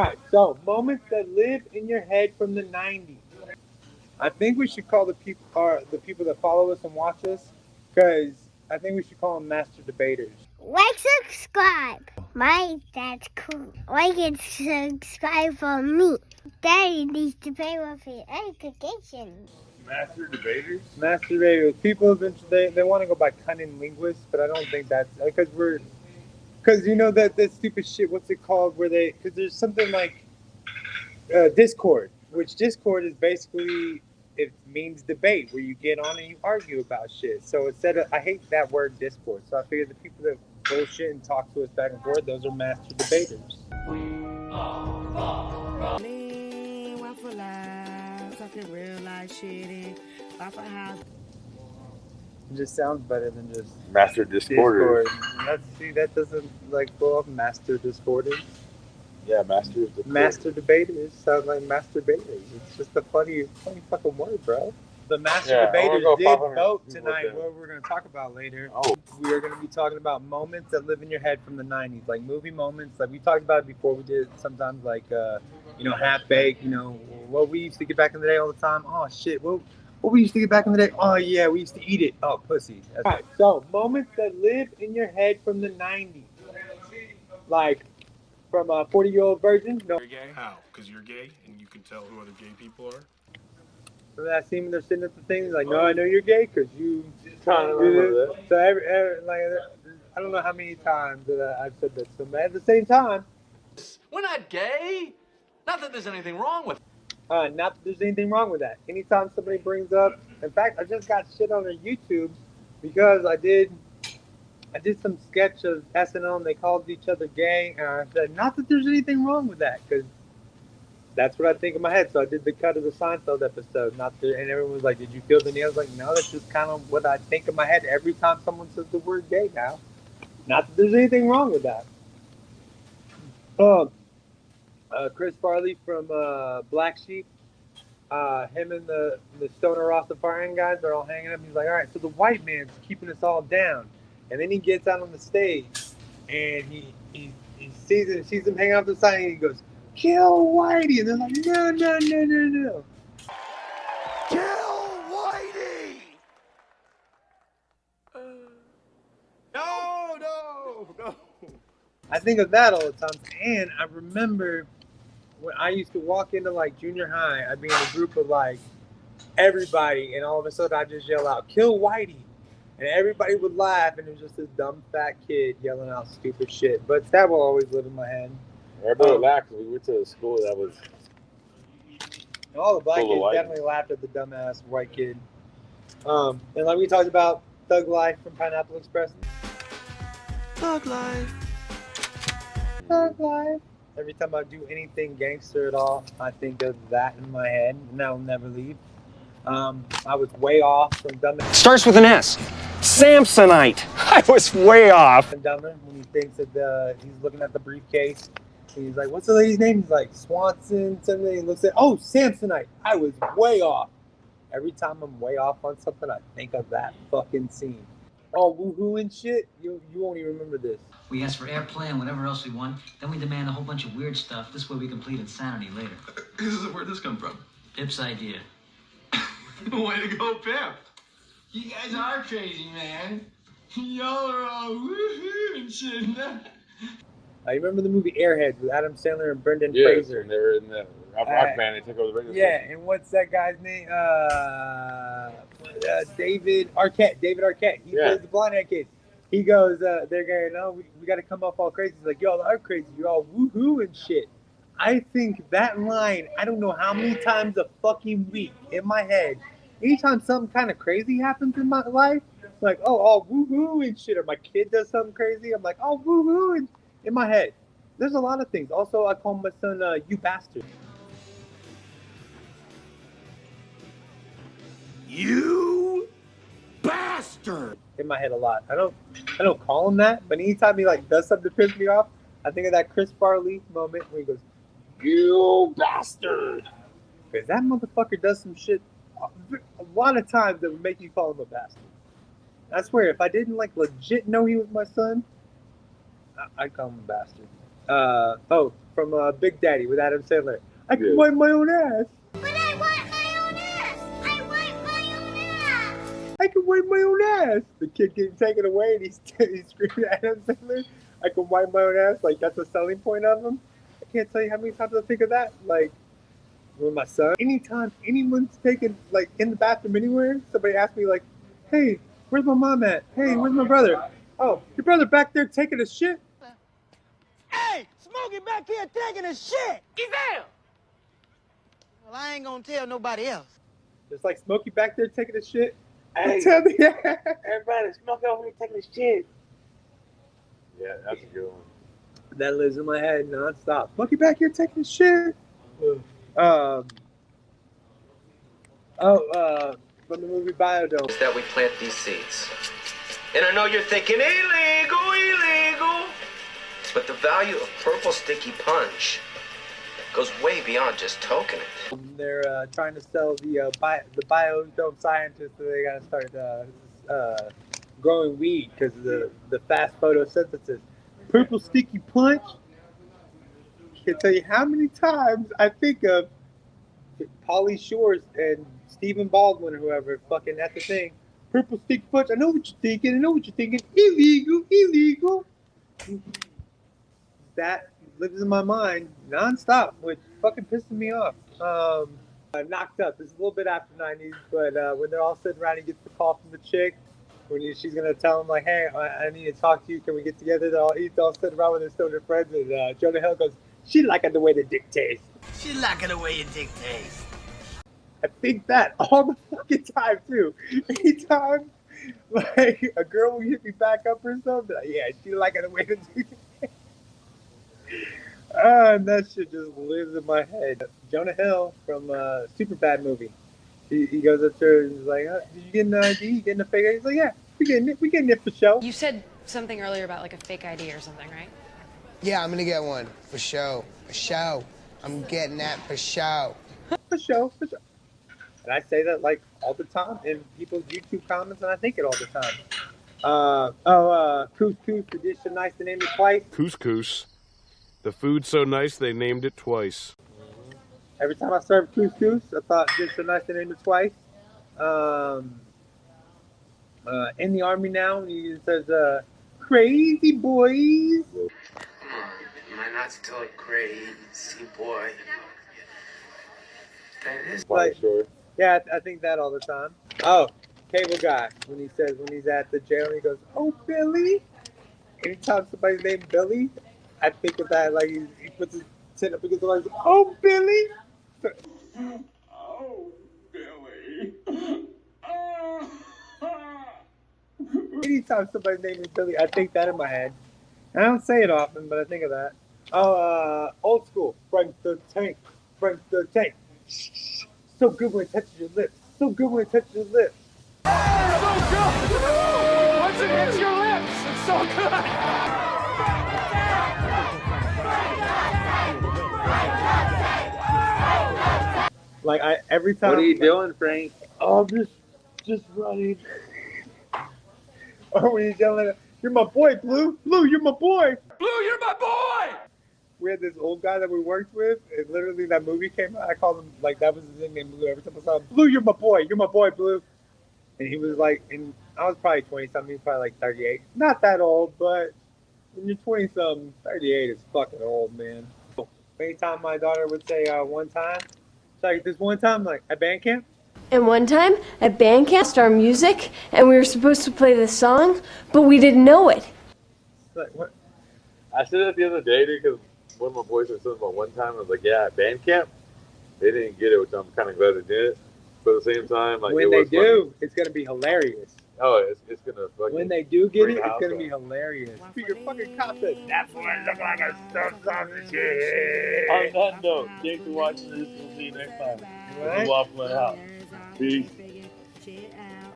Alright, so moments that live in your head from the 90s. I think we should call the people that follow us and watch us, because I think we should call them master debaters. Like, subscribe. My dad's cool. Like and subscribe for me. Daddy needs to pay for his education. Master debaters? Master debaters. People they want to go by cunning linguists, but I don't think that's because you know that stupid shit. What's it called? Because there's something like Discord, which Discord is basically, it means debate, where you get on and you argue about shit. So instead of, I hate that word Discord. So I figured the people that bullshit and talk to us back and forth, those are master debaters. Waffle House, talking real life shit. Waffle House. It just sounds better than just Master Discorders. That doesn't like blow up master discorders. Yeah, Master debaters sound like masturbators. It's just a funny fucking word, bro. The master debaters did vote tonight. What we're going to talk about later. Oh. We are going to be talking about moments that live in your head from the 90s, like movie moments. Like we talked about it before. We did sometimes like half baked. What we used to get back in the day all the time. Oh shit. What we used to get back in the day? Oh yeah, we used to eat it. Oh pussy. All right. So moments that live in your head from the 90s, like. From a 40-year-old virgin? No. You're gay? How? Because you're gay and you can tell who other gay people are? Remember that scene when they're sitting at the thing? Like, no, I know you're gay because you... Trying to remember that. So, I don't know how many times that I've said that to them. At the same time... We're not gay. Not that there's anything wrong with it. Not that there's anything wrong with that. Anytime somebody brings up... In fact, I just got shit on their YouTube because I did some sketch of SNL and they called each other gay, and I said, not that there's anything wrong with that, because that's what I think in my head. So I did the cut of the Seinfeld episode, and everyone was like, did you feel the need? I was like, no, that's just kind of what I think in my head every time someone says the word gay now. Not that there's anything wrong with that. Chris Farley from Black Sheep, him and the Stoner Rastafarian guys, they're all hanging up. He's like, all right, so the white man's keeping us all down. And then he gets out on the stage, and he sees them hanging out the side, and he goes, kill Whitey! And they're like, no. Kill Whitey! No. I think of that all the time. And I remember when I used to walk into like junior high, I'd be in a group of like everybody, and all of a sudden I'd just yell out, kill Whitey! And everybody would laugh, and it was just this dumb fat kid yelling out stupid shit. But that will always live in my head. Everybody laughed. We went to a school that was... All the black kids definitely laughed at the dumbass white kid. And like we talked about Thug Life from Pineapple Express. Thug life. Every time I do anything gangster at all, I think of that in my head, and that will never leave. I was way off from Dumb and Starts with an S. Samsonite. I was way off. Dumber when he thinks that he's looking at the briefcase. And he's like, what's the lady's name? He's like, Swanson, something. He looks at, Samsonite. I was way off. Every time I'm way off on something, I think of that fucking scene. Oh, woohoo and shit. You won't even remember this. We ask for airplay and whatever else we want. Then we demand a whole bunch of weird stuff. This way we complete insanity later. Where'd this come from? Pip's idea. Way to go, Pip. You guys are crazy, man. Y'all are all woohoo and shit. I remember the movie Airheads with Adam Sandler and Brendan Yes, Fraser. and they were in the rock band. They took over the radio station. And what's that guy's name? David Arquette. He plays the blonde-haired kid. He goes, they're going, no, we got to come off all crazy. He's like, y'all are crazy. You're all woohoo and shit. I think that line, I don't know how many times a fucking week in my head, anytime something kind of crazy happens in my life, like, oh, woohoo and shit, or my kid does something crazy, I'm like, oh, woohoo, and in my head. There's a lot of things. Also, I call my son, you bastard. You bastard! In my head a lot. I don't call him that, but anytime he like does something to piss me off, I think of that Chris Farley moment where he goes, you bastard! Because that motherfucker does some shit a lot of times that would make you call him a bastard. I swear, if I didn't like legit know he was my son, I'd call him a bastard. from Big Daddy with Adam Sandler. I can wipe my own ass. But I want my own ass. I want my own ass. I can wipe my own ass. The kid getting taken away and he's screaming at Adam Sandler. I can wipe my own ass. Like, that's a selling point of him. I can't tell you how many times I think of that. Like, with my son. Anytime anyone's taken, like, in the bathroom anywhere, somebody asks me, like, hey, where's my mom at? Hey, where's my brother? Oh, your brother back there taking a shit? Hey, Smokey back here taking a shit. He's there. Well, I ain't gonna tell nobody else. There's like Smokey back there taking a shit. Hey, tell me, everybody, Smokey over here taking a shit. Yeah, that's a good one. That lives in my head nonstop. Smokey back here taking a shit. From the movie Biodome. That we plant these seeds. And I know you're thinking, illegal. But the value of purple sticky punch goes way beyond just token it. They're trying to sell the Biodome scientists, so they gotta start growing weed because of the fast photosynthesis. Purple sticky punch. I can't tell you how many times I think of Pauly Shores and Stephen Baldwin or whoever fucking at the thing. Purple sticky punch. I know what you're thinking. Illegal. That lives in my mind nonstop, which fucking pisses me off. Knocked Up. It's a little bit after 90s, but when they're all sitting around, he gets the call from the chick. When she's gonna tell him like, "Hey, I need to talk to you. Can we get together?" He's all sitting around with his stoner friends, and Jonah Hill goes, "She liking the way the dick tastes." She liking the way your dick tastes. I think that all the fucking time too. Anytime, like a girl will hit me back up or something, like, yeah, she liking the way the dick tastes. And that shit just lives in my head. Jonah Hill from Superbad movie. He goes up to her and he's like, "Did you get an ID? You getting a fake ID?" He's like, "Yeah, we getting it for show." You said something earlier about like a fake ID or something, right? Yeah, I'm gonna get one for show. For show. I'm getting that for show. For show. And I say that like all the time in people's YouTube comments, and I think it all the time. Couscous, the dish so nice to name it twice. Couscous. The food's so nice they named it twice. Every time I serve couscous, I thought dish so nice to name it twice. In the Army now, he says, "Crazy boys." Am I not still a crazy boy? That is like, sure. Yeah, I think that all the time. Oh, Cable Guy, when he's at the jail, and he goes, "Oh, Billy." Anytime somebody's named Billy, I think of that, like he puts his chin up against the leg, "Oh, Billy." Oh, Billy. Anytime somebody's name is Billy, I think that in my head. I don't say it often, but I think of that. Old school. Bring the tank. So good when it touches your lips. So good. So good! Once it hits your lips, it's so good! Like every time. What are you doing, Frank? Oh, I'm just running. Or when he's yelling, "You're my boy, Blue! Blue, you're my boy! Blue, you're my boy!" We had this old guy that we worked with, and literally that movie came out. I called him, like, that was his nickname, Blue. Every time I saw him, "Blue, you're my boy, Blue." And he was like, and I was probably 20-something, he was probably like 38. Not that old, but when you're 20-something, 38 is fucking old, man. Anytime my daughter would say one time, it's like this one time, like, at band camp. And one time, at band camp, our music, and we were supposed to play this song, but we didn't know it. Like, what? I said that the other day, dude, because one of my boys was saying about one time, I was like, yeah, at band camp, they didn't get it, which I'm kind of glad they did. But at the same time, like, when they do, it's going to be hilarious. Oh, it's going to fucking... When they do get it, it's going to be hilarious. Your fucking confidence. That's what I look like a stuffed sausage. On that note, thanks for watching this. We'll see you next time. Right? WafflN OUT. Peace.